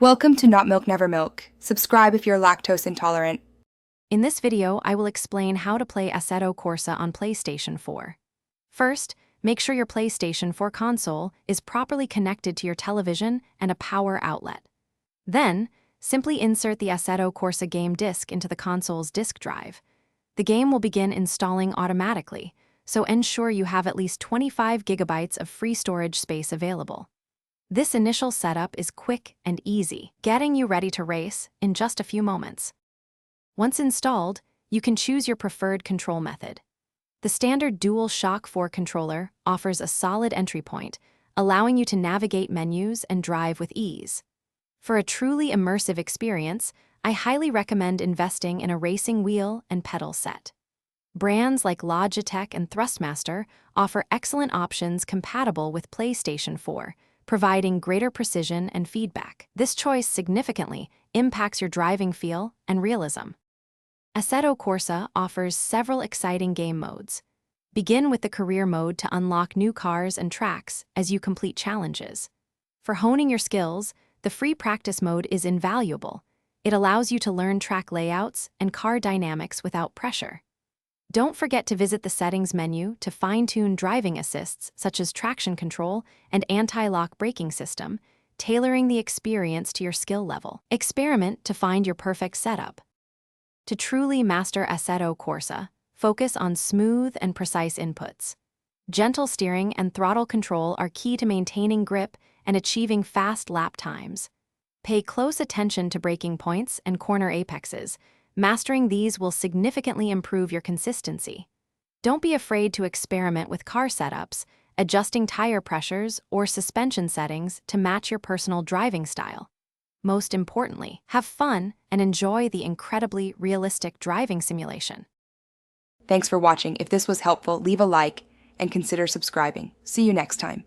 Welcome to Not Milk Never Milk. Subscribe if you're lactose intolerant. In this video, I will explain how to play Assetto Corsa on PlayStation 4. First, make sure your PlayStation 4 console is properly connected to your television and a power outlet. Then, simply insert the Assetto Corsa game disc into the console's disk drive. The game will begin installing automatically, so ensure you have at least 25 gigabytes of free storage space available. This initial setup is quick and easy, getting you ready to race in just a few moments. Once installed, you can choose your preferred control method. The standard DualShock 4 controller offers a solid entry point, allowing you to navigate menus and drive with ease. For a truly immersive experience, I highly recommend investing in a racing wheel and pedal set. Brands like Logitech and Thrustmaster offer excellent options compatible with PlayStation 4, providing greater precision and feedback. This choice significantly impacts your driving feel and realism. Assetto Corsa offers several exciting game modes. Begin with the career mode to unlock new cars and tracks as you complete challenges. For honing your skills, the free practice mode is invaluable. It allows you to learn track layouts and car dynamics without pressure. Don't forget to visit the settings menu to fine-tune driving assists such as traction control and anti-lock braking system, tailoring the experience to your skill level. Experiment to find your perfect setup. To truly master Assetto Corsa, focus on smooth and precise inputs. Gentle steering and throttle control are key to maintaining grip and achieving fast lap times. Pay close attention to braking points and corner apexes. Mastering these will significantly improve your consistency. Don't be afraid to experiment with car setups, adjusting tire pressures or suspension settings to match your personal driving style. Most importantly, have fun and enjoy the incredibly realistic driving simulation. Thanks for watching. If this was helpful, leave a like and consider subscribing. See you next time.